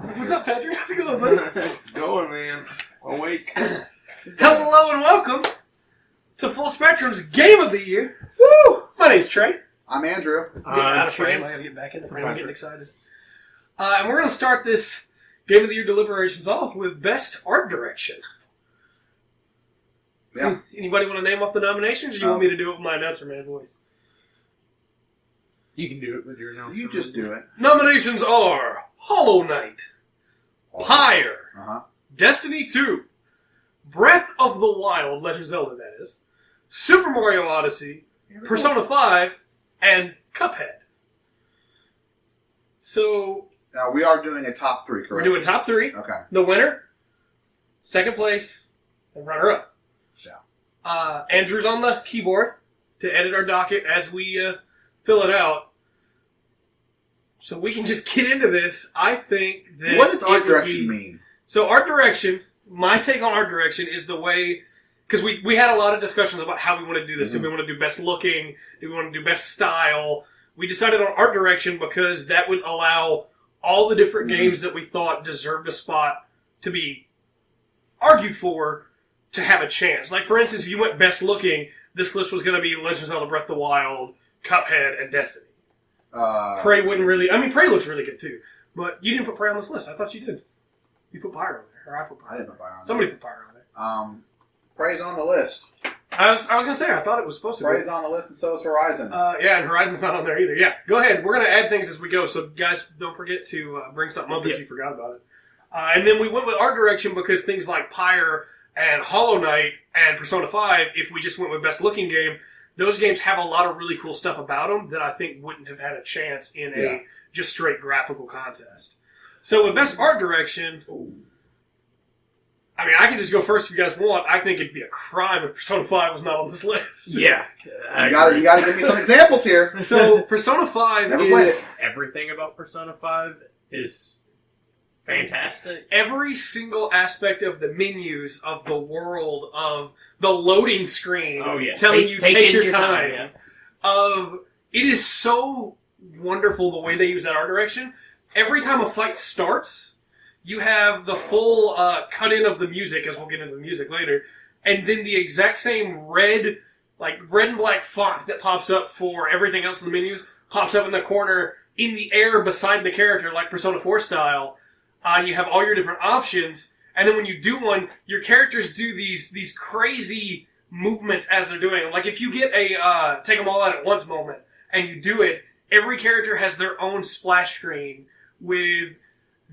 What's up, Patrick? How's it going, buddy? It's going, man. Awake. Hello and welcome to Full Spectrum's Game of the Year. Woo! My name's Trey. I'm Andrew. I'm getting out of frame. I gotta get back in the frame. I'm getting excited. And we're going to start this Game of the Year deliberations off with Best Art Direction. Yeah. Anybody want to name off the nominations, or you want me to do it with my announcer man voice? You can do it with your announcer. You just do it. Nominations are Hollow Knight, Pyre, Destiny 2, Breath of the Wild, Legend of Zelda that is, Super Mario Odyssey, Persona 5, and Cuphead. So... Now, we are doing a top three, correct? We're doing top three. Okay. The winner, second place, and runner-up. Yeah. Andrew's on the keyboard to edit our docket as we fill it out. So we can just get into this. I think that... What does art direction mean? So art direction, my take on art direction is the way... Because we had a lot of discussions about how we want to do this. Do we want to do best looking? Do we want to do best style? We decided on art direction because that would allow all the different games that we thought deserved a spot to be argued for to have a chance. Like, for instance, if you went best looking, this list was going to be Legend of Zelda Breath of the Wild, Cuphead, and Destiny. Prey wouldn't really... I mean, Prey looks really good, too. But you didn't put Prey on this list. I thought you did. You put Pyre on there. Or I put Pyre. I didn't put Pyre on there. Somebody put Pyre on there. Prey's on the list. I was going to say, I thought it was supposed to be. Prey's on the list, and so is Horizon. Yeah, and Horizon's not on there either. Yeah, go ahead. We're going to add things as we go, so guys, don't forget to bring something up if you forgot about it. And then we went with art direction because things like Pyre and Hollow Knight and Persona 5, if we just went with best looking game, those games have a lot of really cool stuff about them that I think wouldn't have had a chance in a just straight graphical contest. So with best art direction, I mean, I can just go first if you guys want. I think it'd be a crime if Persona 5 was not on this list. Yeah. You gotta give me some examples here. So Persona 5 is... Everything about Persona 5 is fantastic. Every single aspect of the menus, of the world, of the loading screen, telling you take your time. It is so wonderful the way they use that art direction. Every time a fight starts, you have the full cut-in of the music, as we'll get into the music later, and then the exact same red and black font that pops up for everything else in the menus pops up in the corner in the air beside the character, like Persona 4 style. You have all your different options, and then when you do one, your characters do these crazy movements as they're doing it. Like if you get a take them all out at once moment, and you do it, every character has their own splash screen with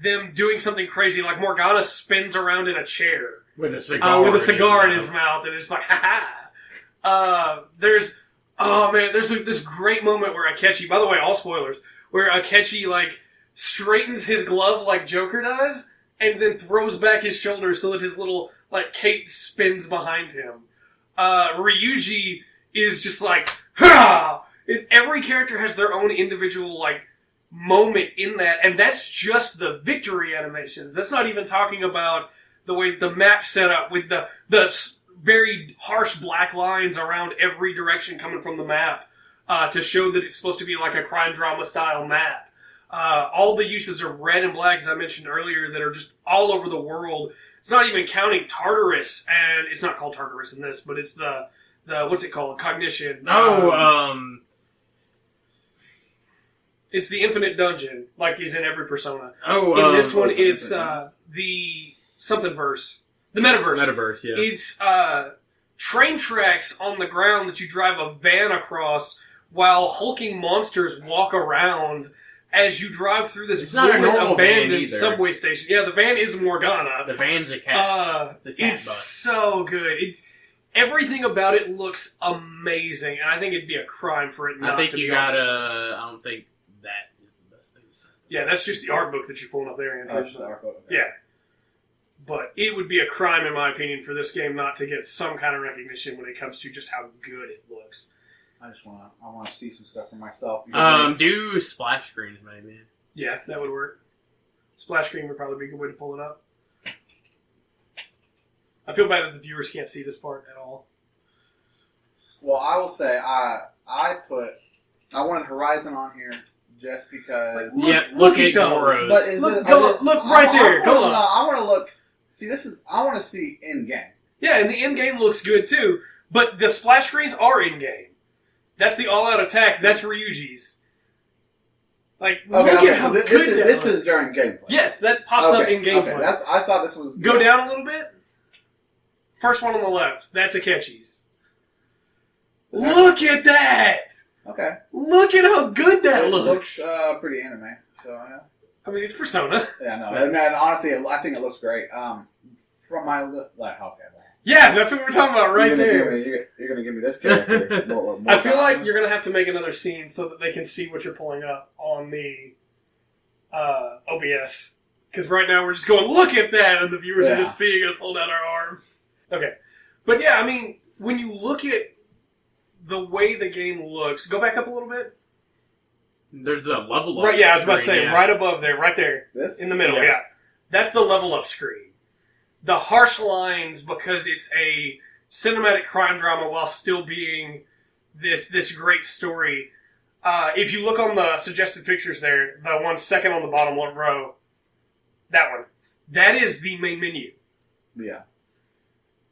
them doing something crazy, like Morgana spins around in a chair with a cigar in his mouth, and it's like, ha-ha. There's this great moment where Akechi, by the way, all spoilers, where Akechi, straightens his glove like Joker does, and then throws back his shoulders so that his little, cape spins behind him. Ryuji is just like, ha! Every character has their own individual, moment in that, and that's just the victory animations. That's not even talking about the way the map's set up with the very harsh black lines around every direction coming from the map to show that it's supposed to be like a crime drama style map. All the uses of red and black, as I mentioned earlier, that are just all over the world. It's not even counting Tartarus, and it's not called Tartarus in this, but it's the what's it called? Cognition. It's the Infinite Dungeon, like he's in every Persona. In this one, it's the something-verse. The Metaverse. Metaverse, yeah. It's train tracks on the ground that you drive a van across while hulking monsters walk around as you drive through this abandoned subway station. Yeah, the van is Morgana. The van's a cat. It's so good. Everything about it looks amazing, and I think it'd be a crime for it not to be on this list. I don't think that is the best thing. Yeah, that's just the art book that you're pulling up there, Andrew. Just the art book. Yeah. But it would be a crime, in my opinion, for this game not to get some kind of recognition when it comes to just how good it looks. I want to see some stuff for myself. Do splash screens, maybe. Yeah, that would work. Splash screen would probably be a good way to pull it up. I feel bad that the viewers can't see this part at all. Well, I will say, I wanted Horizon on here just because. Look at at those. Goros. But is Look, it, look right there. Go on. I want to look. See, I want to see in game. Yeah, and the in game looks good too. But the splash screens are in game. That's the all out attack. That's Ryuji's. Like, look at how good this is during gameplay. Yes, that pops up in gameplay. Okay, I thought this was. Go down a little bit. First one on the left. That's Akechi's. Look at that! Okay. Look at how good that It looks. looks pretty anime. So yeah. I mean, it's Persona. Yeah, no, and honestly, I think it looks great. From my okay. Yeah, that's what we're talking about right there. You're gonna give me this character. more I feel time. like you're gonna have to make another scene so that they can see what you're pulling up on the OBS. Because right now we're just going, look at that, and the viewers are just seeing us hold out our arms. Okay, but yeah, I mean, when you look at the way the game looks, go back up a little bit. There's a level up. Right, yeah, I was about to screen, say right above there, right there, this in the middle. Yeah, that's the level up screen. The harsh lines, because it's a cinematic crime drama while still being this great story. If you look on the suggested pictures there, the one second on the bottom one row, that one, that is the main menu. Yeah.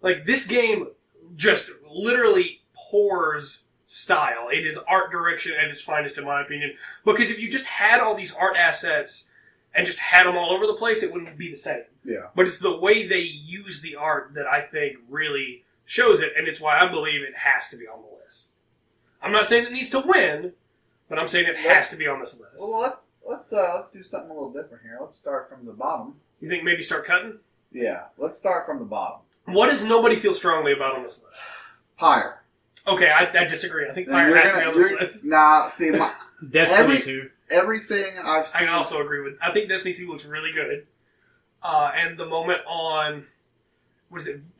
Like, this game just literally pours style. It is art direction at its finest, in my opinion. Because if you just had all these art assets and just had them all over the place, it wouldn't be the same. Yeah. But it's the way they use the art that I think really shows it, and it's why I believe it has to be on the list. I'm not saying it needs to win, but I'm saying it has to be on this list. Well, let's do something a little different here. Let's start from the bottom. You think maybe start cutting? Yeah. Let's start from the bottom. What does nobody feel strongly about on this list? Pyre. Okay, I disagree. I think Pyre has to be on this list. Nah, see, Destiny 2. Everything I've seen. I also agree with. I think Destiny 2 looks really good. And the moment on,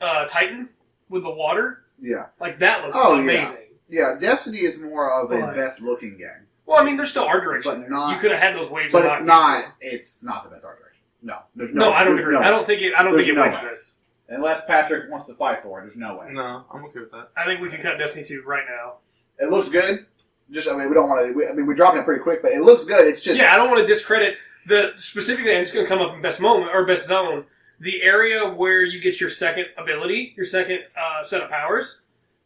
Titan with the water? Yeah. Like, that looks amazing. Yeah, Destiny is more of a best-looking game. Well, I mean, there's still art direction. But not, you could have had those waves. But it's not the best art direction. No. No, I don't agree. I don't think it wins this. Unless Patrick wants to fight for it, there's no way. No, I'm okay with that. I think we can cut Destiny 2 right now. It looks good. We don't want to. We're dropping it pretty quick, but it looks good. It's just. Yeah, I don't want to discredit specifically. I'm just going to come up in best moment or best zone. The area where you get your second ability, your second set of powers.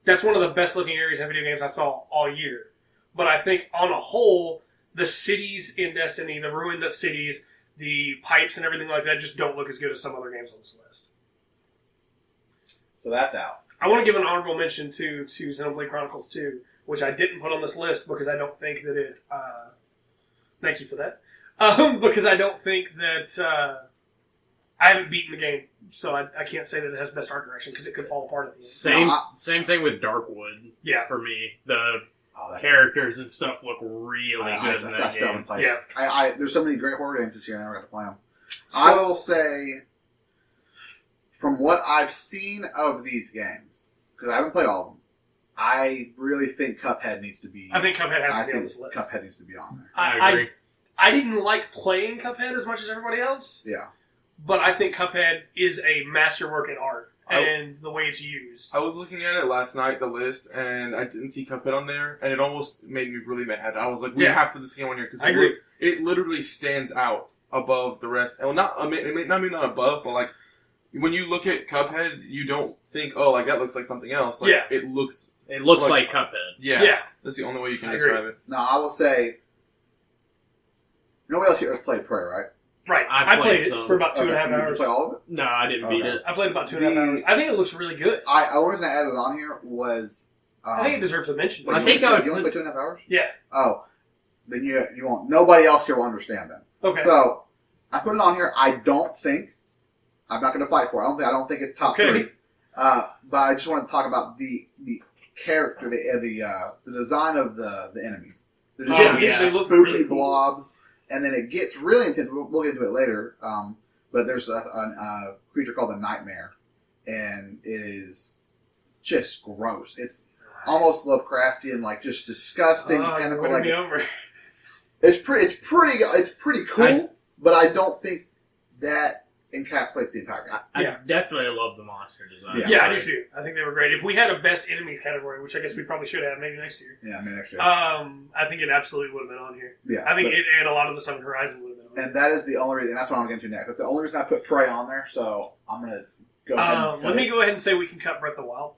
That's one of the best looking areas in video games I saw all year. But I think on a whole, the cities in Destiny, the ruined cities, the pipes and everything like that, just don't look as good as some other games on this list. So that's out. I want to give an honorable mention to Xenoblade Chronicles 2, which I didn't put on this list because I don't think that it... thank you for that. Because I don't think that... I haven't beaten the game, so I can't say that it has best art direction because it could fall apart at the end. Same thing with Darkwood. Yeah. For me. The characters and stuff look really good in that game. Yeah. There's so many great horror games this year, and I never got to play them. So, I will say, from what I've seen of these games, because I haven't played all of them, I really think Cuphead needs to be... I think Cuphead has to be on this list. Cuphead needs to be on there. I agree. I didn't like playing Cuphead as much as everybody else. Yeah. But I think Cuphead is a masterwork in art and the way it's used. I was looking at it last night, the list, and I didn't see Cuphead on there, and it almost made me really mad. I was like, we have to put this game on here because it literally stands out above the rest. And not above, but like when you look at Cuphead, you don't think, oh, like that looks like something else. Like, it looks like Cuphead. Yeah, that's the only way you can describe it. Now I will say, nobody else here has played Prey, right? Right. I played it for about 2.5 hours. Did you play all of it? No, I didn't beat it. I played about 2.5 hours. I think it looks really good. The only reason I added it on here was... I think it deserves a mention. You only play 2.5 hours? Yeah. Oh. Then you won't... Nobody else here will understand then. Okay. So, I put it on here. I don't think... I'm not going to fight for it. I don't think it's top 3. But I just want to talk about the character, the design of the enemies. They're just they look spooky really cool. blobs. And then it gets really intense. We'll get into it later. But there's a creature called the Nightmare. And it is just gross. It's almost Lovecraftian, like just disgusting tentacle. Like, it's pretty cool. But I don't think that encapsulates the entire game. I Yeah. definitely love the monster design. Yeah. Yeah, I do too. I think they were great. If we had a best enemies category, which I guess we probably should have, maybe next year. Yeah, I mean, actually, I think it absolutely would have been on here. yeah. I think but- it and a lot of the Southern Horizon would have been on here. and that is the only reason. And that's what I'm going to get into next. That's the only reason I put Prey on there. So I'm going to go ahead. And Let me go ahead and say we can cut Breath of the Wild.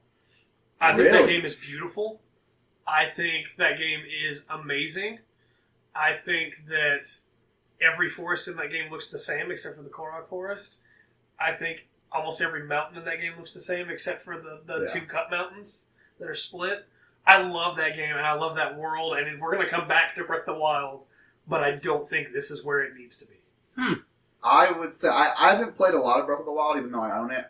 I think that Really? game is beautiful. I think that game is amazing. I think that every forest in that game looks the same except for the Korok Forest. I think almost every mountain in that game looks the same except for the Yeah. two cut mountains that are split. I love that game and I love that world, and we're going to come back to Breath of the Wild, but I don't think this is where it needs to be. I would say I haven't played a lot of Breath of the Wild, even though I own it.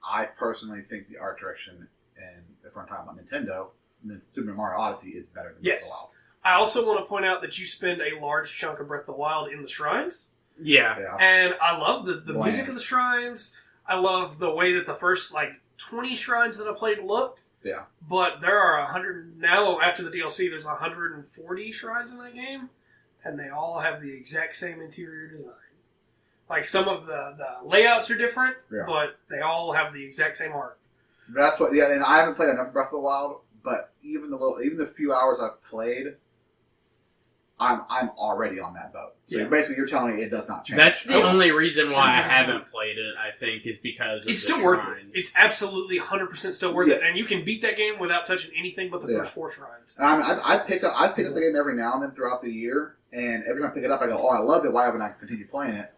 I personally think the art direction, and if we're talking about Nintendo, then Super Mario Odyssey is better than Breath of the Wild. I also want to point out that you spend a large chunk of Breath of the Wild in the shrines. Yeah. Yeah. And I love the Bland. music of the shrines. I love the way that the first 20 shrines that I played looked. Yeah. But there are 100 now after the DLC. There's 140 shrines in that game, and they all have the exact same interior design. Like some of the layouts are different, Yeah. but they all have the exact same art. That's what. Yeah, and I haven't played enough Breath of the Wild, but even the few hours I've played, I'm already on that boat. So Yeah. basically, you're telling me it does not change. That's the only reason why I Sure. haven't played it, I think, is because of It's the still worth it. shrines. It's absolutely 100% still worth it, and you can beat that game without touching anything but the Yeah. first 4 shrines. And I pick up the game every now and then throughout the year, and every time I pick it up, I go, "Oh, I loved it. Why haven't I continued playing it?"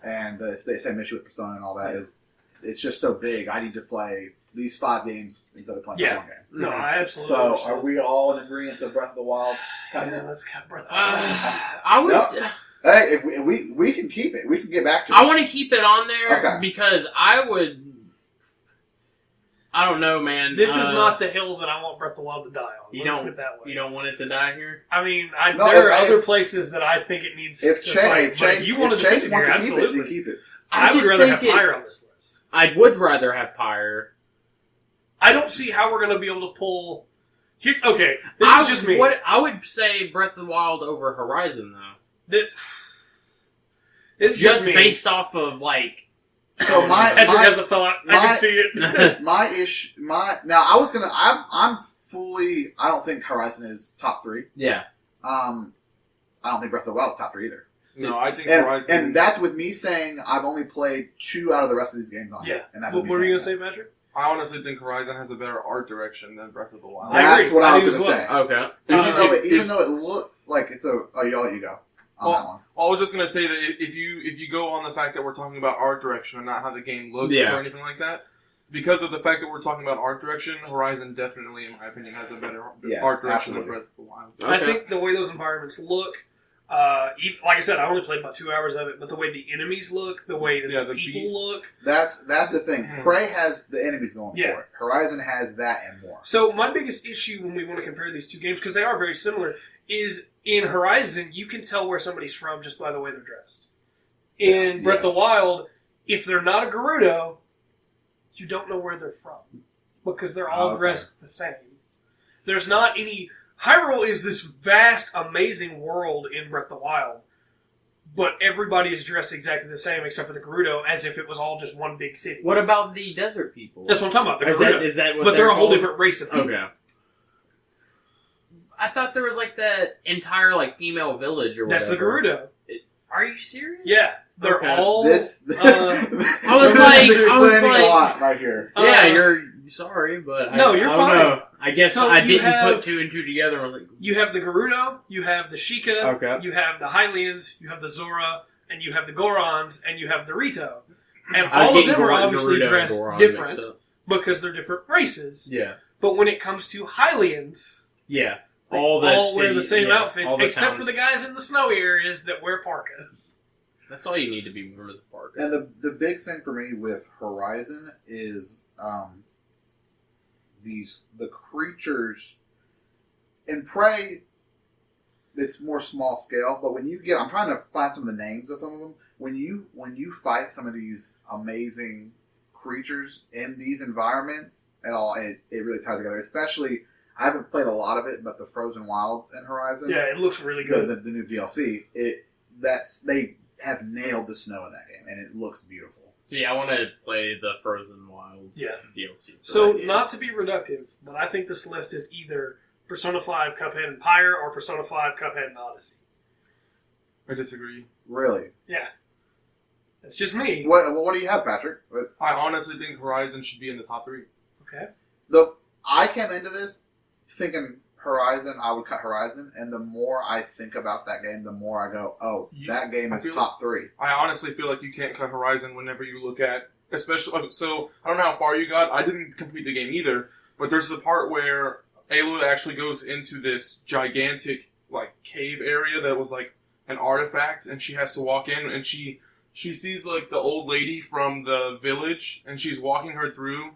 And the same issue with Persona and all that is, it's just so big. I need to play these 5 games instead of playing Yeah. one game. No, I absolutely So, understand. are we all in agreement of Breath of the Wild? Yeah, let's cut Breath of the Wild. I would. Yep. Hey, if we can keep it, we can get back to it. I want to keep it on there Okay. because I would. I don't know, man. This is not the hill that I want Breath of the Wild to die on. You Let me don't- put it that way. You don't want it to die here. I mean, No, there are if- other places that I think it needs If to Chase, fight, if but Chase, if you if wanted to Chase fix it wants here, to keep it, absolutely. then keep it. I would just rather think have Pyre on this list. I would rather have Pyre. I don't see how we're going to be able to pull. Okay, this I is just me. I would say Breath of the Wild over Horizon, though. This is Just me. based off of, like... So Patrick has a thought. I my- can see it. Now I'm fully. I don't think Horizon is top 3. Yeah. I don't think Breath of the Wild is top 3 either. No, I think And, Horizon. and that's with me saying I've only played 2 out of the rest of these games on Yeah. it. And that's What with were me you going to saying say, Patrick? I honestly think Horizon has a better art direction than Breath of the Wild. I That's agree. what I I was do going to as say. Okay. Even though it looked like it's a. Oh, I'll let you go on that one. Well, I was just gonna say that if you go on the fact that we're talking about art direction and not how the game looks Yeah. or anything like that, because of the fact that we're talking about art direction, Horizon definitely, in my opinion, has a better Yes, art direction absolutely. than Breath of the Wild. I Okay. think the way those environments look, like I said, I only played about 2 hours of it, but the way the enemies look, the way that Yeah, the the people beasts. look. That's the thing. Prey has the enemies going Yeah. for it. Horizon has that and more. So my biggest issue when we want to compare these two games, because they are very similar, is in Horizon, you can tell where somebody's from just by the way they're dressed. In Breath of Yes. the Wild, if they're not a Gerudo, you don't know where they're from. Because they're all Okay. dressed the same. There's not any... Hyrule is this vast, amazing world in Breath of the Wild, but everybody is dressed exactly the same except for the Gerudo, as if it was all just one big city. What about the desert people? That's what I'm talking about, the Is Gerudo. that, is that what But they're a whole called? different race of people. Okay. I thought there was like that entire like female village or That's the whatever. Gerudo. Are you serious? Yeah, they're Okay. all. This. I was this like- is I was explaining like- a lot right here. Yeah, you're sorry, but No, you're I don't fine. know. I guess So I you didn't have- put 2 and 2 together. I was like, You have the Gerudo, you have the Sheikah, Okay. you have the Hylians, you have the Zora, and you have the Gorons, and you have the Rito. And I was all of getting them are Gor- obviously Gerudo and dressed Goron different mixed up. because they're different races. Yeah, But when it comes to Hylians, yeah. they All wear the city- same yeah, outfits, all the except town- for the guys in the snowy areas that wear parkas. That's all you need to be more the park. And the big thing for me with Horizon is the creatures in Prey. It's more small scale, but when you get, I'm trying to find some of the names of some of them. When you fight some of these amazing creatures in these environments, it really ties together. Especially, I haven't played a lot of it, but the Frozen Wilds in Horizon, Yeah, it looks really good. the new DLC, have nailed the snow in that game, and it looks beautiful. See, I want to play the Frozen Wild DLC. So, not to be reductive, but I think this list is either Persona 5, Cuphead, and Pyre, or Persona 5, Cuphead, and Odyssey. I disagree. Really? Yeah. It's just me. What do you have, Patrick? I honestly think Horizon should be in the top 3. Okay. I came into this thinking Horizon, I would cut Horizon, and the more I think about that game, the more I go, that game is top 3. I honestly feel like you can't cut Horizon whenever you look at, especially, so, I don't know how far you got, I didn't complete the game either, but there's the part where Aloy actually goes into this gigantic, like, cave area that was, like, an artifact, and she has to walk in, and she sees, like, the old lady from the village, and she's walking her through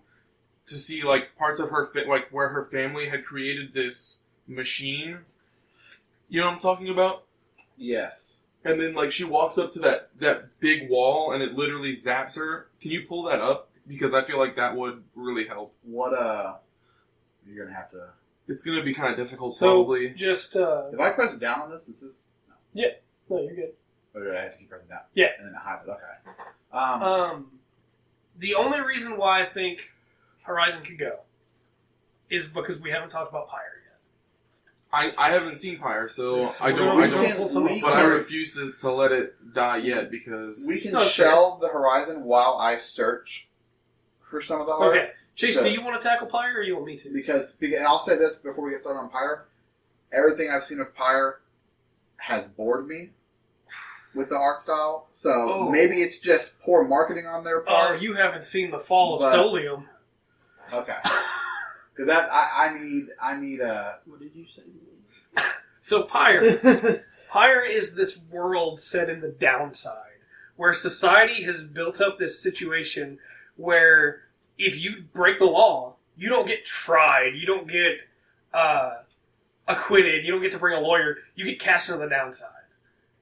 to see, like, parts of her, like, where her family had created this machine. You know what I'm talking about? Yes. And then, like, she walks up to that big wall, and it literally zaps her. Can you pull that up? Because I feel like that would really help. You're gonna have to... It's gonna be kind of difficult, So, probably. just, If I press down on this, is this... No. Yeah. No, you're good. Or do I have to keep pressing down? Yeah. And then it hides it. Okay. The only reason why I think Horizon could go is because we haven't talked about Pyre yet. I haven't seen Pyre, so I refuse to let it die yet, because... We can shelve the Horizon while I search for some of the art. Okay. Chase, do you want to tackle Pyre, or you want me to? Because, and I'll say this before we get started on Pyre, everything I've seen of Pyre has bored me with the art style, so maybe it's just poor marketing on their part. Oh, you haven't seen the fall of Solium. Okay. Because that, I need a... What did you say? So Pyre. Pyre is this world set in the downside, where society has built up this situation where if you break the law, you don't get tried, you don't get acquitted, you don't get to bring a lawyer, you get cast into the downside.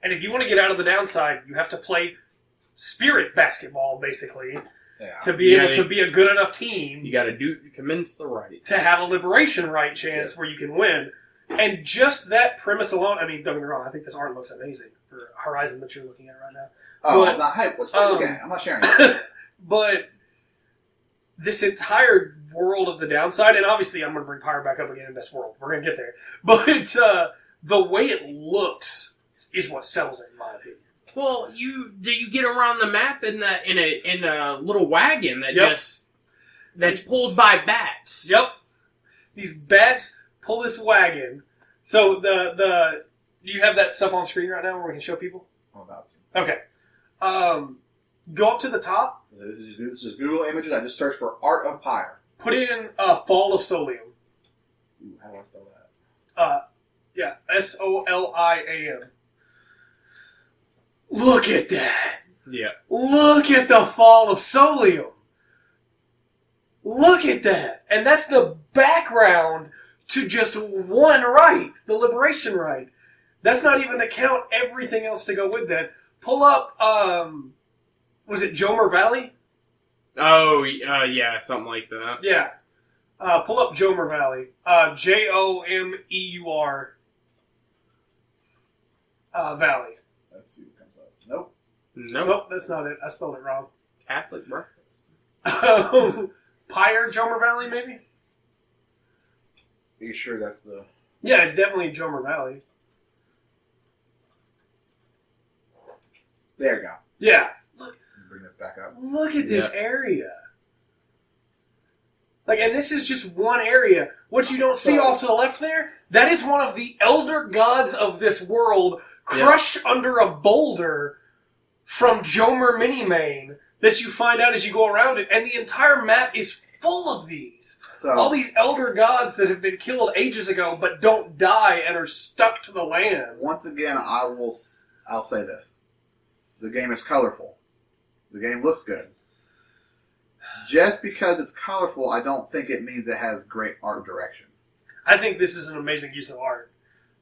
And if you want to get out of the downside, you have to play spirit basketball, basically, to be able to be a good enough team. You got to commence the right to have a liberation right chance where you can win. And just that premise alone, I mean, don't get me wrong, I think this art looks amazing for Horizon that you're looking at right now. Oh, but, I'm not hyped. What are you looking at? I'm not sharing it. But this entire world of the downside, and obviously I'm going to bring Pyre back up again in this world. We're going to get there. But the way it looks is what sells it, in my opinion. Well, you get around the map in a little wagon that's pulled by bats. Yep. These bats pull this wagon. So do you have that stuff on screen right now where we can show people? I'm about to. Okay. Go up to the top. This is Google Images. I just searched for Art of Pyre. Put in Fall of Solium. Ooh, how do I spell that? Yeah, Soliam. Look at that. Yeah. Look at the Fall of Solium. Look at that. And that's the background to just one right, the liberation right. That's not even to count everything else to go with that. Pull up, was it Jomer Valley? Oh, yeah, something like that. Yeah. Pull up Jomer Valley. Jomeur Valley. Let's see what comes up. Nope. Nope, that's not it. I spelled it wrong. Catholic breakfast. Pyre Jomer Valley, maybe? Are you sure that's the... Yeah, it's definitely Jomer Valley. There you go. Yeah. Bring this back up. Look at this area. Like, and this is just one area. What you don't see off to the left there, that is one of the elder gods of this world crushed under a boulder from Jomer Minimane that you find out as you go around it. And the entire map is full of these. So, all these elder gods that have been killed ages ago but don't die and are stuck to the land. Once again, I'll say this. The game is colorful. The game looks good. Just because it's colorful, I don't think it means it has great art direction. I think this is an amazing use of art.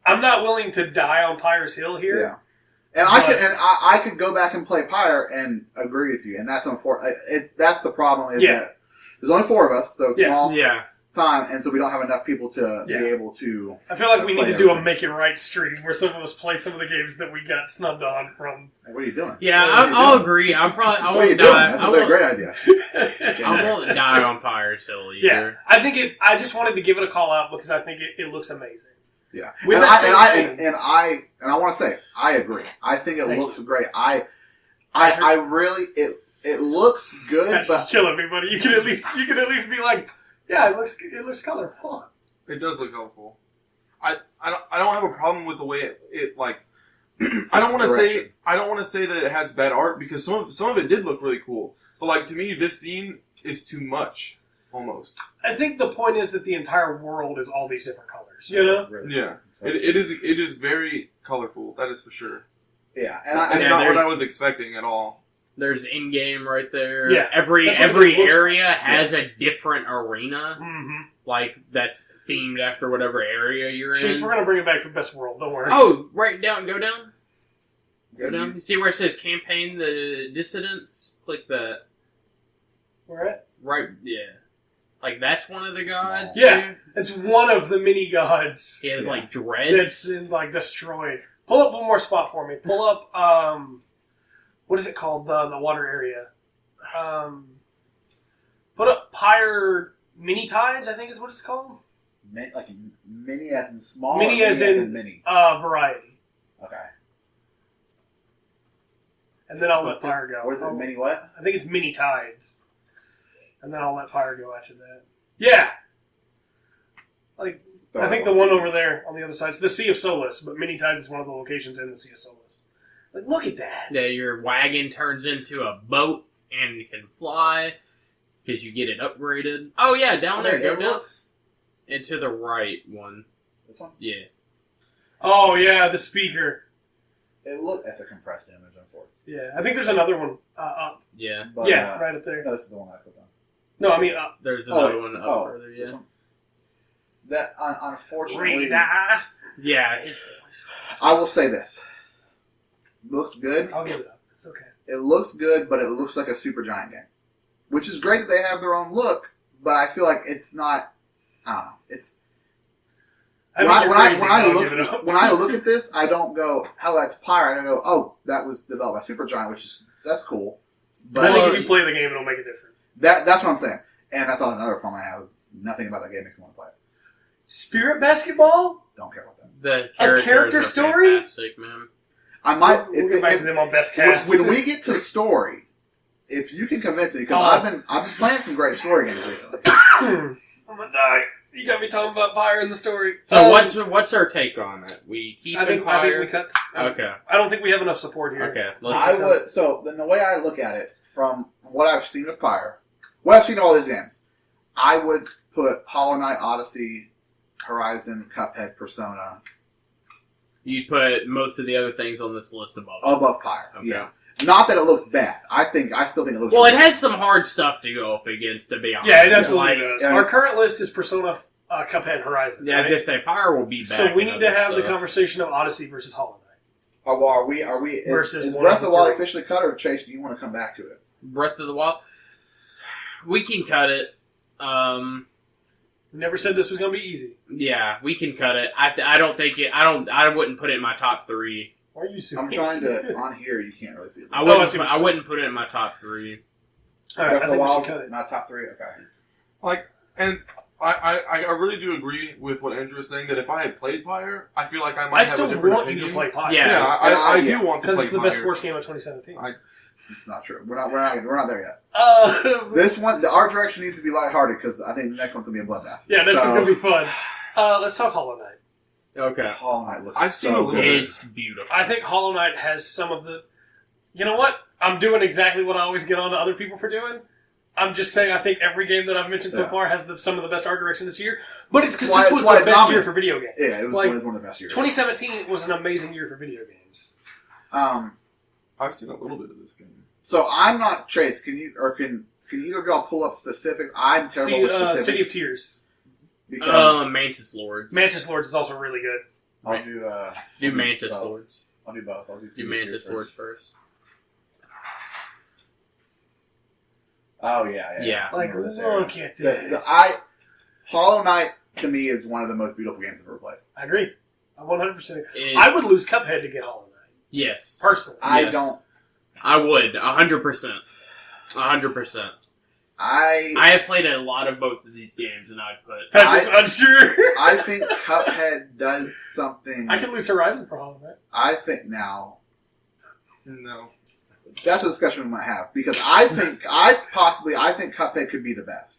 I'm not willing to die on Pyre's Hill here. Yeah. And I could go back and play Pyre and agree with you, and that's unfortunate. That's the problem. Is that there's only 4 of us, so it's small. Yeah. time, and so we don't have enough people to Yeah. be able to. I feel like we need play to do a everything. make it right stream where some of us play some of the games that we got snubbed on from. Hey, what are you doing? Yeah, What are you I'll doing? agree. I What are you won't doing? die. That I sounds like a won't, great idea. I won't die on Pyre's Hill either. Yeah, I think it. I just wanted to give it a call out because I think it looks amazing. Yeah, With and that same I want to say I agree. I think it Thank looks great. I really it looks good, but Killing me, buddy. You can at least be like, yeah, it looks colorful. It does look colorful. I don't have a problem with the way it like. I don't want to say that it has bad art because some of it did look really cool. But like to me, this scene is too much almost. I think the point is that the entire world is all these different colors. You know? Yeah, it is very colorful. That is for sure. yeah, and It's Yeah, not what I there's- was expecting at all. There's in-game right there. Yeah, Every that's what every it looks area has a different arena, Mm-hmm. like that's themed after whatever area you're Chase, in. we're gonna bring it back for best world. Don't worry. Oh, right down. Go down. Go Good down. news. See where it says campaign the dissidents? Click that. Where at? Right. Yeah. Like that's one of the gods. Yeah. too? It's one of the mini gods He has Yeah. like dreads. that's like destroyed. Pull up one more spot for me. Pull up what is it called? The water area. Put up Pyre Mini Tides, I think is what it's called. Like mini as in small. Mini or as in- mini. Variety. Okay. And then I'll let Pyre go. What is it? Mini what? I think it's Mini Tides. And then I'll let Pyre go after that. Yeah. Like I think the one over there on the other side is the Sea of Solace, but Mini Tides is one of the locations in the Sea of Solace. Like, look at that. Yeah, your wagon turns into a boat and can fly because you get it upgraded. Oh yeah, down there. Go It down looks. and to the right one. This one. Yeah. Oh yeah, the speaker. That's a compressed image, unfortunately. Yeah, I think there's another one up. Yeah. But, Yeah, right up there. No, this is the one I put on. No, I mean up. There's Oh, another wait. one up Oh, further. this Yeah. one? That unfortunately, Rita. Yeah. His I will say this. Looks good. I'll give it up. It's okay. It looks good, but it looks like a Super Giant game, which is great that they have their own look. But I feel like it's not. I don't know. It's when I look at this, I don't go, "Hell, that's Pyre." I go, "Oh, that was developed by Super Giant," that's cool. I But think if you play the game, it'll make a difference. that's what I'm saying, and that's another problem I have is nothing about that game makes me want to play it. Spirit basketball? Don't care about that. the character characters are story? fantastic, man. I might We'll get back to them on best cast. when we get to the story, if you can convince me, because I've been playing some great story games recently. I'm gonna die. You got me talking about fire in the story. So what's our take on it? We keep I think Empire. we cut. Okay. I don't think we have enough support here. Okay. I would then the way I look at it, from what I've seen of Pyre, what I've seen of all these games, I would put Hollow Knight, Odyssey, Horizon, Cuphead, Persona You'd put most of the other things on this list above. Pyre. Okay. Yeah. Not that it looks bad. I still think it looks. Well, really it has some hard stuff to go up against, to be honest. Yeah, it absolutely Like, does. yeah. Our current list is Persona, Cuphead, Horizon. Yeah, I was right? gonna say Pyre will be back. So we in need to other have the stuff. conversation of Odyssey versus Hollow Knight. Are we? Is Versus one Breath of the of the Wild three. officially cut, or Chase? Do you want to come back to it? Breath of the Wild. We can cut it. We never said this was going to be easy. Yeah, we can cut it. I don't think it. I wouldn't put it in my top 3. Why are you so I'm trying to on here. You can't really see it. I I wouldn't. see what I you're wouldn't put it in my top 3. All right, Breath I of the think we should Wild, cut it. not top 3. Okay. Like, and I really do agree with what Andrew is saying that if I had played Pyre, I feel like I might I have still a different want opinion. you to play Pyre. Yeah. Yeah, I do want to Because play it's the best Pyre. sports game of 2017. It's not true. We're not there yet. This This one, the art direction needs to be lighthearted because I think the next one's gonna be a bloodbath. yeah, this is So- going to be fun. Let's talk Hollow Knight. Okay. Hollow Knight looks I've seen so a little good. bit. It's beautiful. I think Hollow Knight has some of the... You know what? I'm doing exactly what I always get on to other people for doing. I'm just saying I think every game that I've mentioned so Yeah. far has some of the best art direction this year. But it's because Why- this was why the it's best nominated. year for video games. Yeah, it was, Like, one of the best years. 2017 was an amazing year for video games. I've seen a little bit of this game. So I'm not Chase. Can either of y'all pull up specifics? I'm terrible with specifics. City of Tears. Because Mantis Lords. Mantis Lords is also really good. I'll do. Do Mantis both. Lords. I'll do both. I'll do. Do City of Mantis Tears Lords first. Oh yeah. Yeah. Like, I remember this look area. at this. Hollow Knight to me is one of the most beautiful games I've ever played. I agree. I'm 100%. I would lose Cuphead to get Hollow Knight. Yes. Personally. I don't. I would. 100%. 100%. I have played a lot of both of these games, and I'd put... Patrick's unsure. I think Cuphead does something... I can lose Horizon for Hollow Knight. I think now... No. That's a discussion we might have. Because I think Cuphead could be the best.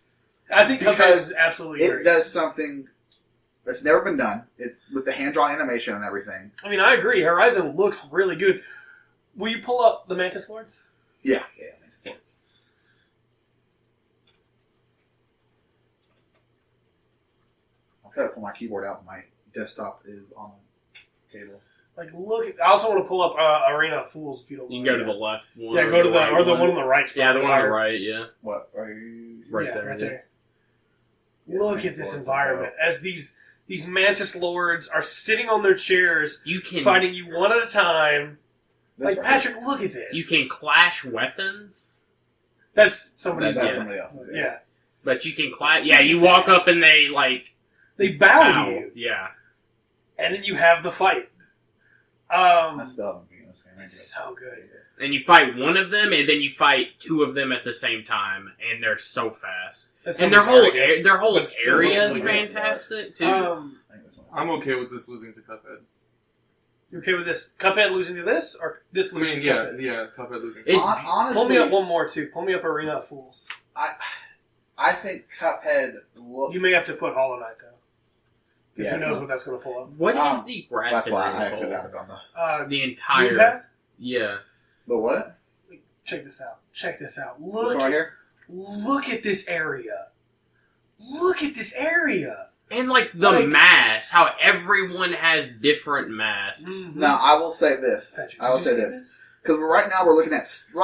I think Cuphead is absolutely great. It does something that's never been done. It's with the hand-drawn animation and everything. I mean, I agree. Horizon looks really good. Will you pull up the Mantis Lords? Yeah. Mantis Lords. I'll try to pull my keyboard out. My desktop is on the cable. Like, look. I also want to pull up Arena of Fools if you don't. You can go to the left one. Yeah, go to the or the one on the right. Yeah, the one on the right. Yeah. What are you? Right there. Right there. Yeah, Look at this environment as these Mantis Lords are sitting on their chairs, fighting you one at a time. Like, Patrick, look at this. You can clash weapons. That's somebody else's. Yeah. But you can clash. Yeah, you walk up and they bow to you. Yeah. And then you have the fight. I still haven't beaten this game. It's so good. And you fight one of them, and then you fight two of them at the same time, and they're so fast. And their whole area is fantastic too. I'm okay with this losing to Cuphead. You okay with this? Cuphead losing to this, or this losing to Cuphead? Yeah, Cuphead losing to Cuphead. Honestly, pull me up one more, too. Pull me up Arena of Fools. I think Cuphead looks... You may have to put Hollow Knight, though. Because who knows what that's going to pull up. What is the grass? That's why I actually got it on the entire... Path? Yeah. The what? Check this out. Check this out. This one right here? Look at this area. Look at this area. And, the mask. How everyone has different masks. Mm-hmm. Now, I will say this. Patrick, I will say this. Because right now we're looking at still.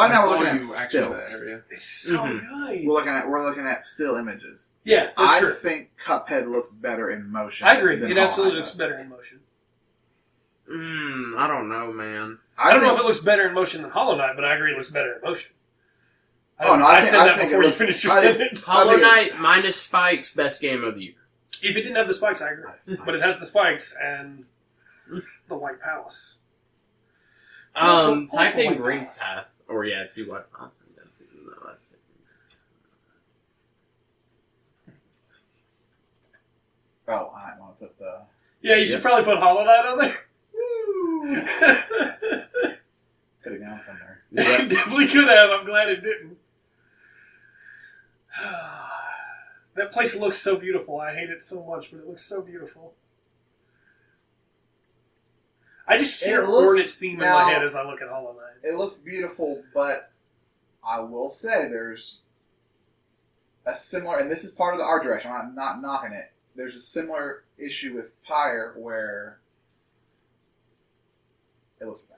Area. It's so good. We're looking at still images. Yeah, that's true. I think Cuphead looks better in motion. I agree. It absolutely looks better in motion. I don't know, man. I don't know if it looks better in motion than Hollow Knight, but I agree it looks better in motion. I said that before you finished your sentence. Hollow Knight minus spikes, best game of the year. If it didn't have the spikes, I agree. But it has the spikes and the White Palace. Type in Green Path. Or do White Path. Oh, I want to put the... Yeah, you should probably put Hollow Knight on there. Could have gone somewhere. It definitely could have. I'm glad it didn't. That place looks so beautiful. I hate it so much, but it looks so beautiful. I just hear Hornet's theme in my head as I look at Hollow Knight. It looks beautiful, but I will say there's a similar, and this is part of the art direction, I'm not knocking it. There's a similar issue with Pyre where it looks the same.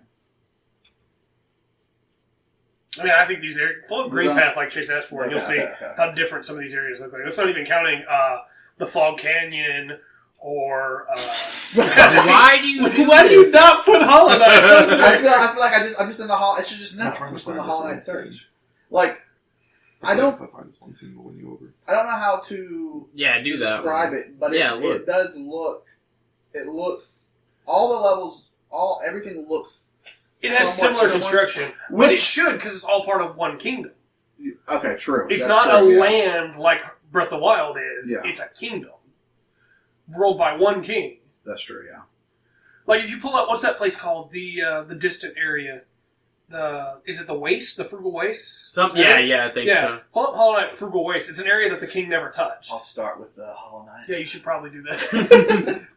I mean, I think these areas... Pull up Green Path like Chase asked for, and you'll see how different some of these areas look like. That's not even counting the Fog Canyon or... Why do you Why do you not put Hollow Knight? I feel like I'm just in the hall. I should just know. I'm just in the Hollow Knight search. Like, I don't know how to describe it, but it does look... It looks... All the levels... Everything looks... It has similar construction, but it should because it's all part of one kingdom. Okay, true. It's not a land like Breath of the Wild is. Yeah. It's a kingdom ruled by one king. That's true. Yeah. Like if you pull up, what's that place called? The distant area. Is it the Waste? The Frugal Waste? I think so. Pull up Hollow Knight Frugal Waste. It's an area that the king never touched. I'll start with the Hollow Knight. Yeah, you should probably do that.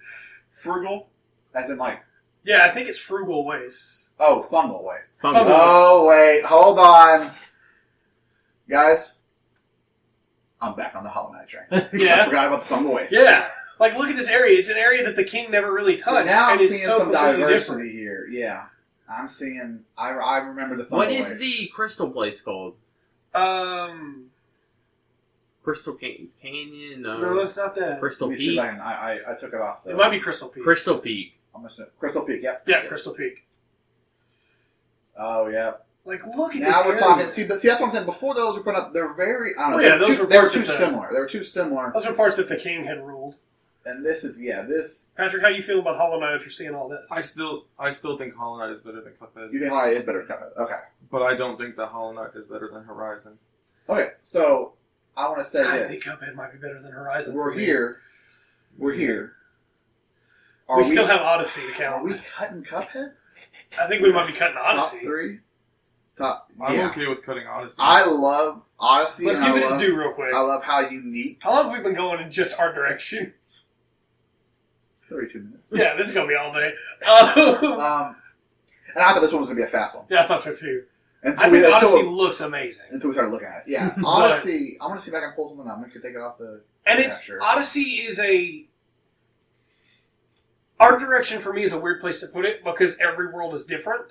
Frugal, as in like. Yeah, I think it's Frugal Waste. Oh, Fungal Waste. Fungal. Wait, hold on. Guys, I'm back on the Hollow Knight train. Yeah. I forgot about the Fungal Waste. Yeah. Like, look at this area. It's an area that the king never really touched. So now I'm seeing some diversity here. Yeah. I'm seeing... I remember the Fungal Waste. What is the crystal place called? Crystal Canyon? No, that's not that. Crystal Peak? I took it off. It might be Crystal Peak. Crystal Peak. Crystal Peak, yep. Yeah, Crystal Peak. Oh, yeah. Like, look at now this we're area. talking. See, that's what I'm saying. Before those were put up, they're very. I don't know. Well, yeah, they those were were too parts of the- similar. They were too similar. Those are parts that the king had ruled. And this is this. Patrick, how you feel about Hollow Knight after seeing all this? I still think Hollow Knight is better than Cuphead. You think Hollow Knight is better than Cuphead? Okay. But I don't think that Hollow Knight is better than Horizon. Okay. So I want to say I this. think Cuphead might be better than Horizon. We're for me. here. We're here. We still have Odyssey to count. Are we cutting Cuphead? I think we might be cutting Top Odyssey. 3. I'm Yeah. okay with cutting Odyssey. I love Odyssey. Let's and give I it its love, due real quick. I love how unique. How long have we been going in just our direction? 32 minutes. Yeah, this is going to be all day. And I thought this one was going to be a fast one. Yeah, I thought so too. I Until think we, Odyssey until, looks amazing. until we started looking at it. Yeah. Odyssey. I'm going to see if I can pull something up. I'm going to take it off the. And Yeah, it's sure. Odyssey is a art direction for me is a weird place to put it because every world is different,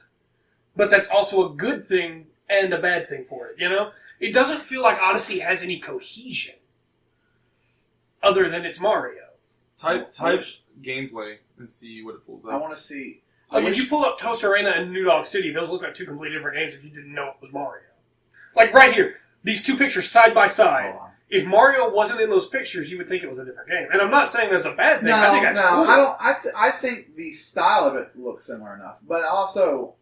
but that's also a good thing and a bad thing for it. You know, it doesn't feel like Odyssey has any cohesion other than it's Mario. Type gameplay and see what it pulls I up. want to see. Like if you pull up Toast Arena and New Dog City, those look like two completely different games if you didn't know it was Mario. Like right here, these two pictures side by side. Hold on. If Mario wasn't in those pictures, you would think it was a different game. And I'm not saying that's a bad thing. No, I think that's cool. I don't. I think the style of it looks similar enough, but also,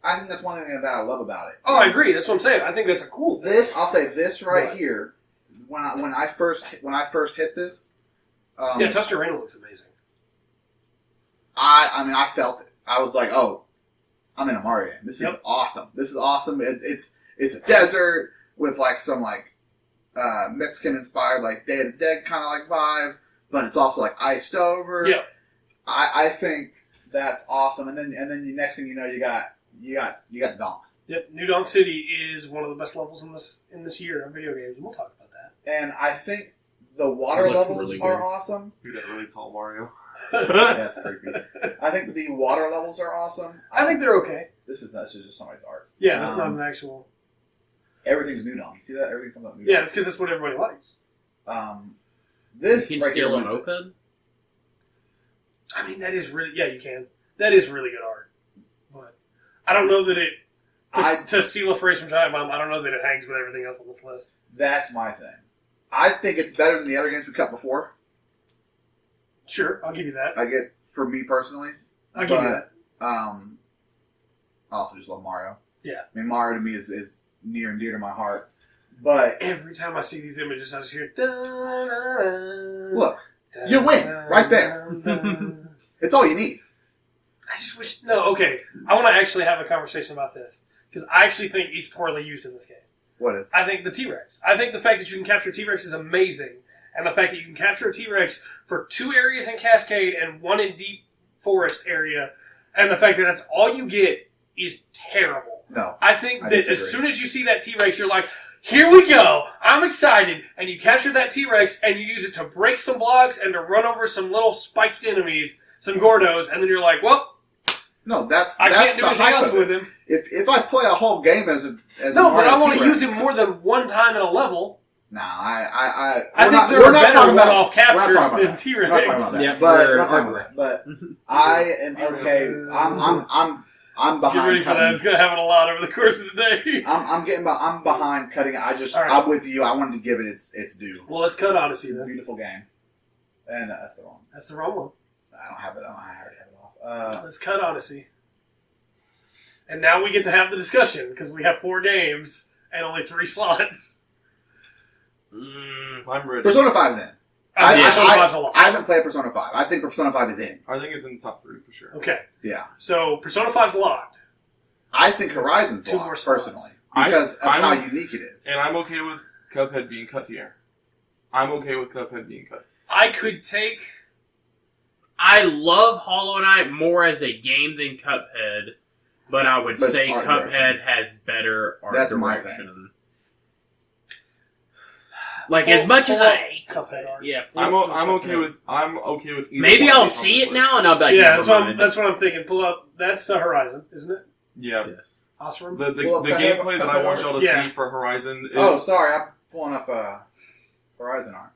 I think that's one thing that I love about it. Oh, I agree. That's what I'm saying. I think that's a cool thing. I'll say this right What? here. When I first hit this, Yeah, Toast Arena looks amazing. I mean, I felt it. I was like, oh, I'm in a Mario game. This is Yep. awesome. This is awesome. It's a desert with like some like Mexican inspired like Day of the Dead kind of like vibes, but it's also like iced over. Yeah. I think that's awesome. And then the next thing you know, you got Donk. Yep, New Donk City is one of the best levels in this year of video games, and we'll talk about that. And I think the water It looks levels really are good. awesome. You got a really tall Mario. That's creepy. I think the water levels are awesome. I think they're okay. This is just somebody's art. Yeah, that's not an actual. Everything's new Donk. You see that? Everything comes up new. Yeah, it's because that's what everybody likes. This You can right here steal a wins it. moped? I mean, that is really you can. That is really good art, but I don't know that it. To steal a phrase from Giant Bomb, I don't know that it hangs with everything else on this list. That's my thing. I think it's better than the other games we cut before. Sure, I'll give you that. I guess for me personally. I'll give you that. I also just love Mario. Yeah. I mean, Mario to me is near and dear to my heart. But Every time I see these images, I just hear. Look, look, you win right there. It's all you need. I just wish. No, okay. I want to actually have a conversation about this because I actually think he's poorly used in this game. What is? I think the T-Rex. I think the fact that you can capture T-Rex is amazing, and the fact that you can capture a T-Rex for 2 areas in Cascade and 1 in Deep Forest area, and the fact that that's all you get is terrible. No. I think I that disagree. as soon as you see that T-Rex, you're like, here we go! I'm excited! And you capture that T-Rex, and you use it to break some blocks and to run over some little spiked enemies, some Gordos, and then you're like, well, No, that's I that's can't do the anything hype else of with it. him. If I play a whole game as a No, but Mario I want to T-Rex, use him more than one time in a level. No, I we're think not, there we're are not better talking about one-off we're not captures talking about than that. T-Rex. We're not talking about that. Yeah, but we're we're not talking over about that. But I am okay. I'm Get behind ready for that. cutting. It's going to happen a lot over the course of the day. I'm behind cutting it. All right. I'm with you. I wanted to give it its due. Well, let's cut Odyssey It's a then. beautiful game. And that's the wrong. That's the wrong one. I don't have it on. I already have it off. Let's cut Odyssey. And now we get to have the discussion because we have 4 games and only 3 slots. I'm ready. Persona 5's in. Persona 5's a lot. I haven't played Persona 5. I think Persona 5 is in. I think it's in the top 3 for sure. Okay. Yeah. So Persona 5's locked. I think Horizon's 2 locked, more spots. personally. Because of how unique it is. And I'm okay with Cuphead being cut here. I'm okay with Cuphead being cut. I could take... I love Hollow Knight more as a game than Cuphead, but I would But say art Cuphead direction. has better art That's my direction. Like as much as I hate to Cuphead say, art. yeah, I'm okay with either maybe one I'll of these on see this it list. now and I'll be like, Yeah, never that's what, mind. that's what I'm thinking. Pull up... That's Horizon, isn't it? Yeah. Yes. Osram? The Well, gameplay that I want y'all to Yeah. see for Horizon is... Oh, sorry. I'm pulling up Horizon art.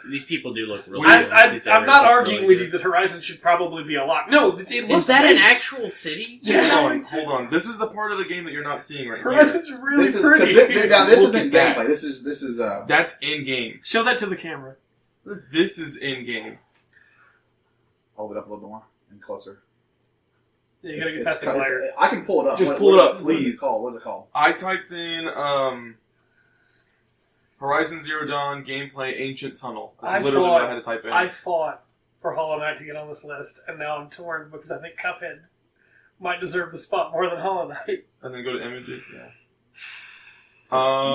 These people do look really good. I'm not arguing with you that Horizon should probably be a lock. No, it looks Is that great. an actual city? Yeah. Hold on. This is the part of the game that you're not seeing right Horizon's here. really this pretty. This Look isn't at that. gameplay. This is That's in-game. Show that to the camera. This is in-game. Hold it up a little more and closer. Yeah, you gotta get past the glare. I can pull it up. Just pull it up, What is please. it called? I typed in Horizon Zero Dawn gameplay Ancient Tunnel. That's literally what I had to type in. I fought for Hollow Knight to get on this list, and now I'm torn because I think Cuphead might deserve the spot more than Hollow Knight. And then go to images. Yeah.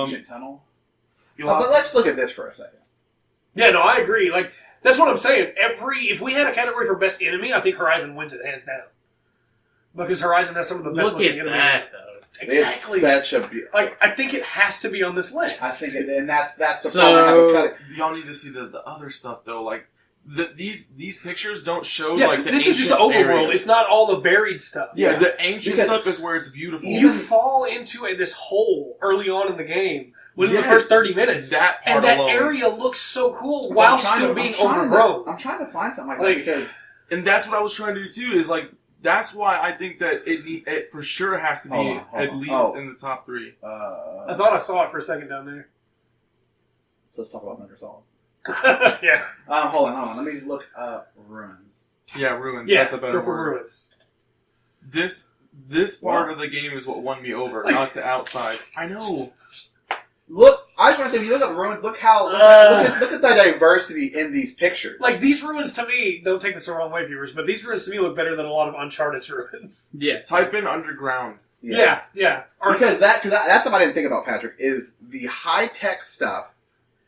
Ancient Tunnel. But let's look at this for a second. Yeah, no, I agree. Like that's what I'm saying. If we had a category for best enemy, I think Horizon wins it hands down. Because Horizon has some of the best looking enemies. Look at that, though. Exactly. It's such a like I think it has to be on this list. I think and that's the problem. I haven't cut it. Y'all need to see the other stuff though. Like these pictures don't show Yeah, like the this is just the ancient overworld. areas. It's not all the buried stuff. Yeah, Yeah. the ancient Because stuff is where it's beautiful. You fall into this hole early on in the game within the Yes. first 30 minutes. That part And that alone. area looks so cool I'm while trying still to- being I'm trying to- overgrown. I'm trying to find something like Like- that because And that's what I was trying to do too. Is like that's why I think that it for sure has to be Hold on. at least Oh. in the top 3. I thought I saw it for a second down there. let's talk about Metal Gear Solid. Yeah. Hold on. Let me look up ruins. Yeah, ruins. Yeah, That's a better go for word. ruins. This part of the game is what won me over, not the outside. I know. Look, I just want to say, when you look at ruins, look at the diversity in these pictures. Like, these ruins to me, don't take this the wrong way, viewers, but these ruins to me look better than a lot of Uncharted's ruins. Yeah. Type in underground. Yeah. Or, Because that's something I didn't think about, Patrick, is the high-tech stuff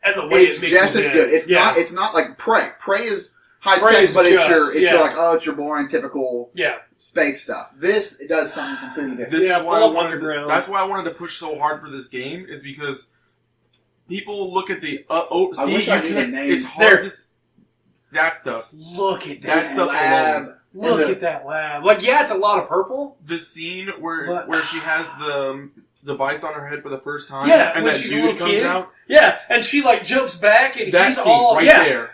and the way is it mixes just as in. good. It's yeah. not like Prey. Prey is Prey high-tech, is but it's just- your boring, typical Yeah. space stuff. This, it does something completely different. This Yeah, is why I pull up wanted underground. that's why I wanted to push so hard for this game, is because people look at the I wish I knew the name. it's hard There. to that stuff. Look at That that. stuff lab. alone. Look And the- at that lab. Like, yeah, it's a lot of purple. The scene where But- she has the device on her head for the first time, Yeah, and when that she's a dude little comes kid. out. Yeah, and she, like, jumps back, and That he's scene all... right yeah. there.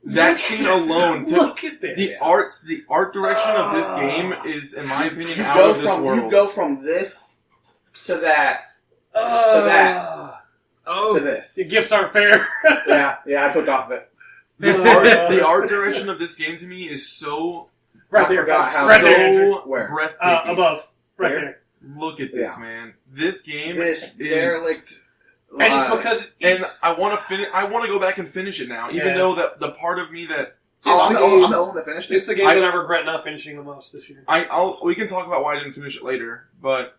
That Look scene at- alone. Look at this. The art direction of this game is, in my opinion, You out go of this from world. you go from this to that Oh. to this. The gifts aren't fair. Yeah, I took off of it. The art direction of this game to me is so Right I there. forgot how- Right there, Andrew. Where? breathtaking. Above. Right Where? there. Look at this, Yeah. man. This game This is, derelict. And it's because and it's... I want to finish. I want to go back and finish it now, even Yeah. though that the part of me that I'm the the game- only one that finished It's it. the game I- that I regret not finishing the most this year. we can talk about why I didn't finish it later, but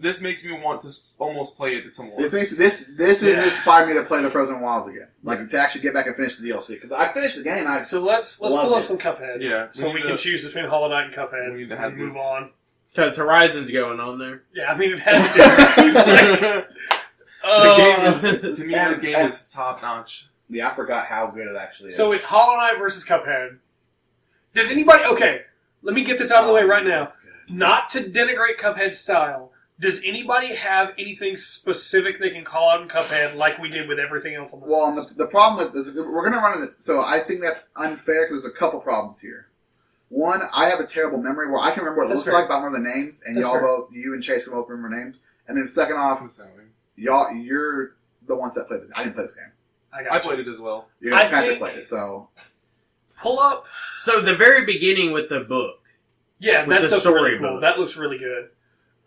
this makes me want to almost play it some more. This has Yeah. inspired me to play the Frozen Wilds again. Like, to actually get back and finish the DLC. Because I finished the game, So let's Loved pull up it. some Cuphead. Yeah, So we need can to- choose between Hollow Knight and Cuphead. We need to have and move this. on. Because Horizon's going on there. Yeah, I mean, it has to The game is, to me, the And- game and- is top notch. yeah, I forgot how good it actually is. So it's Hollow Knight versus Cuphead. Does anybody... Okay, let me get this out of the way right now. That's good. Not to denigrate Cuphead's style, does anybody have anything specific they can call out in Cuphead like we did with everything else on this Well, and list? the problem with this, we're going to run into. So I think that's unfair because there's a couple problems here. One, I have a terrible memory where I can remember what it That's looks fair. like, but I don't remember the names, and That's y'all fair. both, you and Chase can both remember names. And then second off, you're the ones that played this. I didn't play this game. got I you. played it as well. You I Patrick think- played it, so Pull up... So the very beginning with the book. Yeah, With that the stuff's really storybook. cool. That looks really good.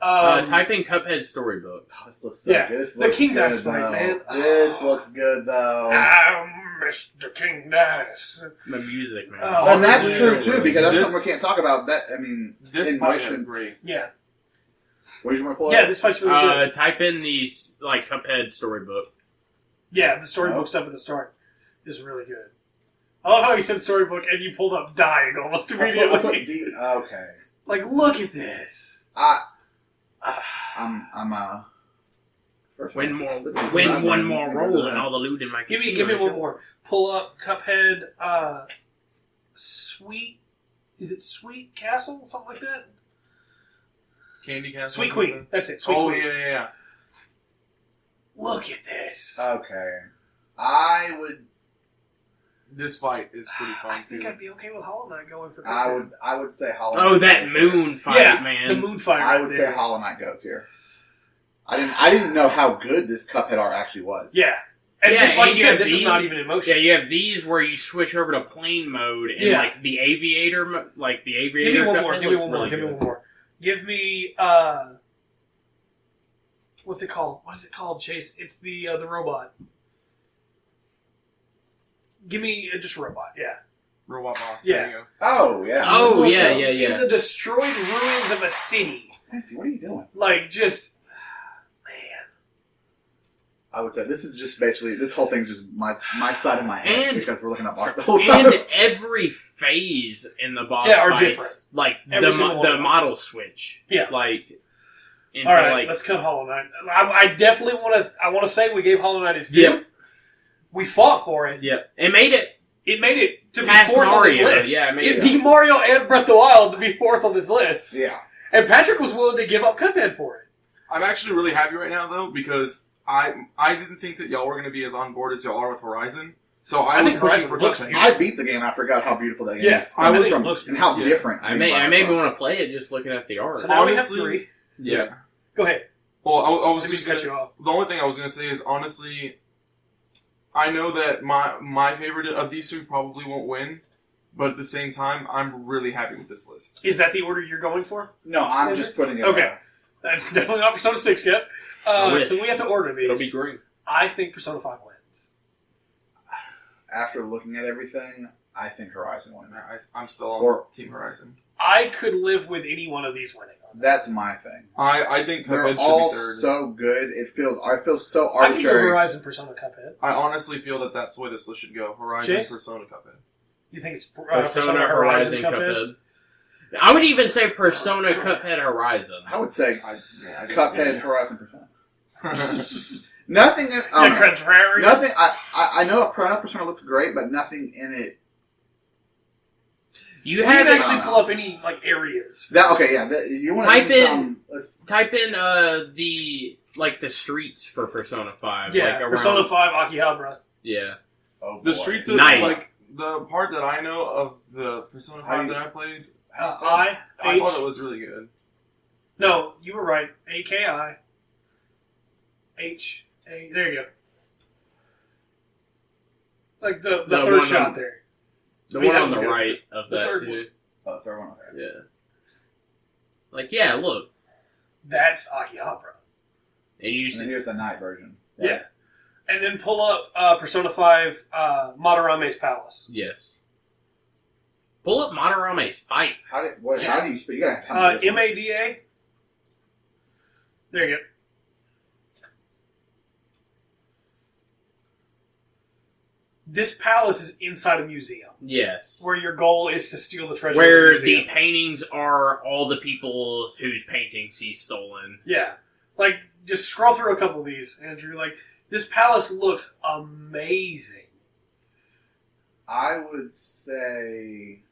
Type in Cuphead storybook. oh, this looks so Yeah, good. This the looks King good, Dice fight, though. man. This looks good though. Mr. King Dice. The music, man. Oh, and that's this true is- too because that's this- something we can't talk about. That I mean, This in fight is motion. great. Yeah. What did you want to pull Yeah, up? this fight's really good. Type in the Cuphead storybook. Yeah, the storybook stuff at the start is really good. I love how you said storybook and you pulled up dying almost immediately. Okay. Like, look at this. I'm first Win one. one more roll and all the loot in my Give casino. me one more. Pull up Cuphead, Sweet... Is it Sweet Castle? Something like that? Candy Castle. Sweet Queen. That's it. Sweet Oh Queen. yeah. Look at this. Okay. I would. This fight is pretty fun I think too. I'd be okay with Hollow Knight going for. I would say Hollow Knight. Oh, that goes moon fight, yeah, man. the moon fight. I right would there. say Hollow Knight goes here. I didn't know how good this Cuphead art actually was. Yeah. And Yeah, this, like and you you said, have this is these- not even in motion. Yeah, you have these where you switch over to plane mode, and Yeah. like the aviator, Give aviator. me one more. Cuphead Give me looks one more. really Give me good. one more. Give me what's it called? What is it called, Chase? It's the robot. Give me just a robot. Yeah. Robot boss. Yeah. There you go. Oh yeah. Oh, yeah, In the destroyed ruins of a city, Fancy, what are you doing? like just man. I would say this is just basically this whole thing's just my side of my head And- because we're looking up art the whole time. And every phase in the boss Yeah, are fights, different. like Every single one the of them. model switch. Yeah. Like, into All right, like, let's cut Hollow Knight. I definitely want to. I want to say we gave Hollow Knight its due. Yep. We fought for it. yeah, it made it It made it to be past fourth on this Mario. list. Yeah, it made It it. beat Mario and Breath of the Wild to be fourth on this list. Yeah. And Patrick was willing to give up Cuphead for it. I'm actually really happy right now though because I didn't think that y'all were going to be as on board as y'all are with Horizon. So I was think pushing Horizon for looks Cuphead. beautiful. I beat the game and I forgot how beautiful that game Yeah, is. I And was- from, it looks and how yeah. different. I the may environments be are. want to play it just looking at the art. So now we have Honestly- three. Yeah. Go ahead. Well, I was Let me just cut gonna, you off. the only thing I was going to say is honestly, I know that my favorite of these two probably won't win, but at the same time, I'm really happy with this list. Is that the order you're going for? No, I'm just putting it. Okay. That's definitely not Persona 6 yet. I wish. So we have to order these. It'll be green. I think Persona 5 wins. After looking at everything, I think Horizon won. I'm still on Or- Team Horizon. I could live with any one of these winning. That's my thing. I think They're Cuphead all should be third. so good. It feels so I can go arbitrary. Horizon, Persona, Cuphead. I honestly feel that that's the way this list should go. Horizon, Chase? Persona, Cuphead. You think it's Persona, Horizon, Cuphead. I would even say Persona, Cuphead, Horizon. I would say I Cuphead, Horizon, Persona. Nothing. The contrary. Nothing. I know Persona looks great, but nothing in it. You We didn't have actually pull up any like areas. That okay? Yeah. You want Type to in- type in the streets for Persona 5. Yeah, like around, Persona 5 Akihabara. Yeah. Oh, The boy. streets of Nice. like the part that I know of the Persona How 5 you- that I played. I thought it was really good. No, you were right. AKI. H. A. There you go. Like the The third one shot on- there. The I mean, one that on was the good. right of The that, third too. Oh, third one. Okay. Yeah. Like, yeah, look. That's Akihabara. And you And then see, here's the night version. Yeah. And then pull up Persona 5 Madarame's Palace. yes. Pull up Madarame's fight. How do you speak? You gotta have this one. MADA. There you go. This palace is inside a museum, Yes. where your goal is to steal the treasure Where of the the museum. paintings are all the people whose paintings he's stolen. Yeah. Like, just scroll through a couple of these, Andrew. Like, this palace looks amazing. I would say,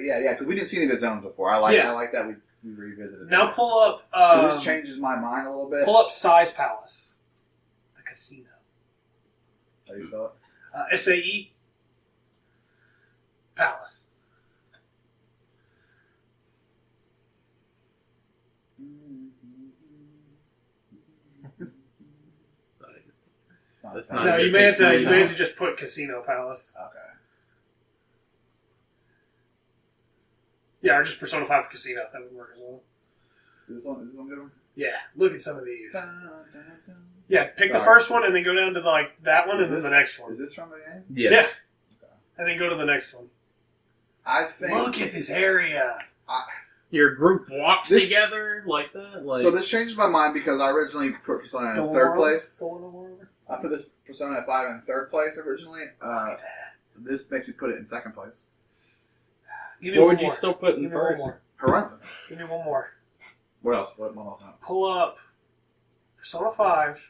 yeah, because we didn't see any of the zones before. I like that we revisited. Now that. pull up... this changes my mind a little bit. pull up Size Palace. The casino. How do you spell it? SAE. Palace. That's Not- not No, a you good may have to. casino. You may have to just put Casino Palace. Okay. Yeah, or just Persona 5 Casino. That would work as well. Is this one good one? Yeah, look at some of these. Dun. Yeah, pick the Sorry. first one and then go down to that one Is and then this- the next Is one. this from the game? Yeah. Yeah. And then go to the next one. I think. Look at this area. Your group walks This- together like that? Like, So this changes my mind because I originally put Persona in third place. Go on over. I put this Persona at 5 in third place originally. This makes me put it in second place. Give me what one would you more. still put in Give me one first? more. Horizon. Give me one more. What else? What else? Pull up Persona 5.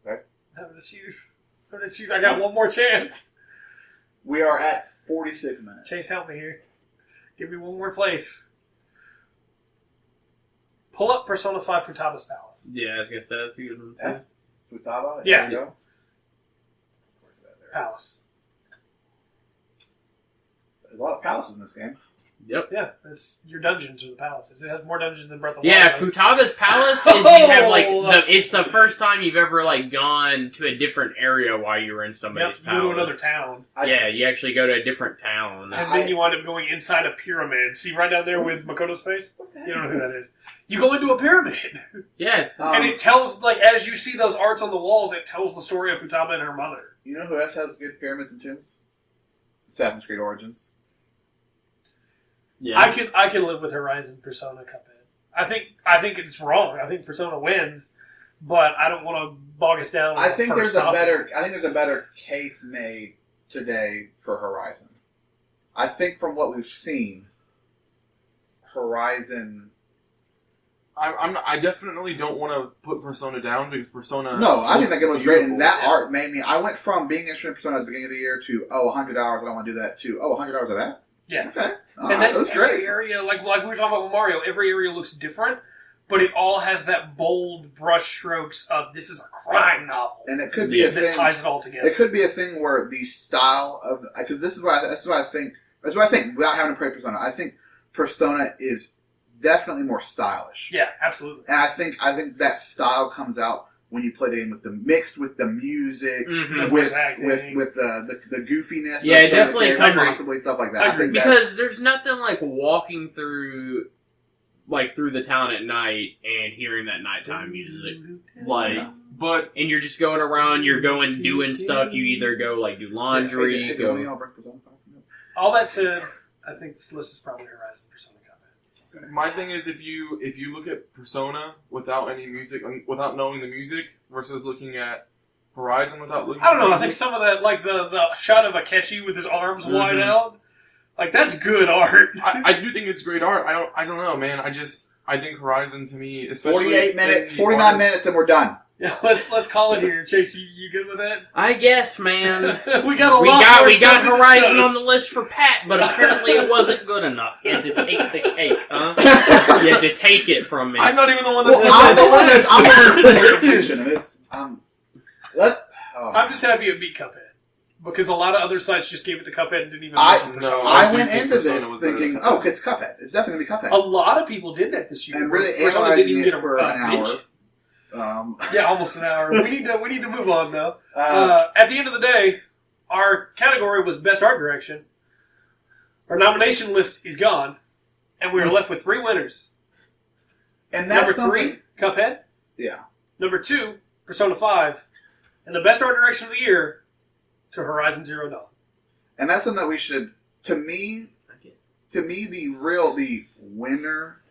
Okay. I'm gonna choose. I got one more chance. We are at 46 minutes. Chase, help me here. Give me one more place. Pull up Persona 5 Futaba's Palace. Yeah, I was gonna say that's a good one. Futaba? Yeah. There we go. Where's that there? Palace. There's a lot of palaces in this game. Yep. Yeah, it's your dungeons are the palaces. It has more dungeons than Breath of the Yeah, Wild. Futaba's Palace is you have like it's the first time you've ever like gone to a different area while you were in somebody's Yep, palace. go to another town. Yeah, you actually go to a different town. And then you wind up going inside a pyramid. See right down there with Makoto's face? What the heck You don't know is who this? that is. You go into a pyramid. Yes. And it tells, like, as you see those arts on the walls, it tells the story of Futaba and her mother. You know who else has good pyramids and tombs? Assassin's Creed Origins. Yeah. I can live with Horizon Persona Cuphead. I think it's wrong. I think Persona wins, but I don't want to bog us down. I think there's a better case made today for Horizon. I think from what we've seen, Horizon. I definitely don't want to put Persona down because Persona. No, I think that game was great, and that Yeah. art made me. I went from being interested in Persona at the beginning of the year to 100 hours. I don't want to do that. To 100 hours of that. Yeah. Okay. And that's great. every area, like we were talking about with Mario, every area looks different, but it all has that bold brush strokes of this is a crime novel. And it could be a that thing. ties it all together. It could be a thing where the style of because this is what I think. Without having to play Persona, I think Persona is definitely more stylish. Yeah, absolutely. And I think that style comes out when you play the game with the mixed with the music, Mhm. with Acting. with the goofiness. Yeah, of it some of the definitely characters, comes- possibly stuff like that. I I think Because there's nothing like walking through the town at night and hearing that nighttime music. Like, Yeah. But and you're just going around, you're going doing stuff. You either go like do laundry, Hey, go. when y'all break Persona 5 for me? All that said, I think this list is probably Horizon Persona Cuphead. my thing is, if you look at Persona without any music, without knowing the music, versus looking at Horizon without looking. I don't at know. I music, think some of that, like the shot of Akechi with his arms wide Mhm. out, like that's good art. I do think it's great art. I don't know, man. I think Horizon to me, especially 48 minutes, in the 49 art- minutes, and we're done. Yeah, let's call it here. Chase, you good with that? I guess, man. we got a lot. We got more Horizon stuff to on the list for Pat, but apparently it wasn't good enough. You had to take the cake, huh? You had to take it from me. I'm not even the one Well, that. I'm the one that's completion, and it's let's. Oh. I'm just happy it beat Cuphead because a lot of other sites just gave it to Cuphead and didn't even I- mention No. Persona. I do went think into Persona this was better thinking, than oh, it's Cuphead. It's definitely gonna be A Cuphead. lot of people did that this year. And really Persona analyzing didn't even it get a for an hour. mention. Yeah, almost an hour. We need to move on though. At the end of the day, our category was Best Art Direction. Our nomination list is gone, and we are left with 3 winners. and that's Number something. 3, Cuphead. Yeah. Number 2, Persona 5. And the Best Art Direction of the year to Horizon Zero Dawn. And that's something that we should. To me, the winner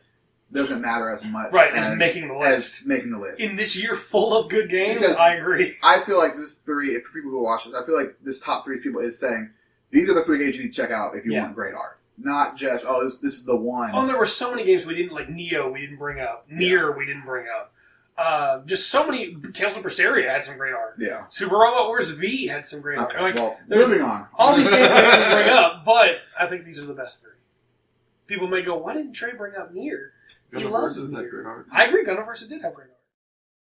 doesn't matter as much. Right, as making the list. As making the list. In this year full of good games, Because- I agree. I feel like this 3. If people who watch this, I feel like this top 3 people is saying these are the 3 games you need to check out if you Yeah. want great art. Not just this is the one. Oh, and there were so many games we didn't like. Neo, we didn't bring up. Nier, we didn't bring up. Just so many. Tales of Berseria had some great art. Yeah. Super Robot Wars V had some great Okay. art. Like, Well, there's- moving on. all these games we didn't bring up, but I think these are the best 3. People may go, why didn't Trey bring up Nier? He loves Universes had Nier. great art. I agree, Gunniverse did have great art.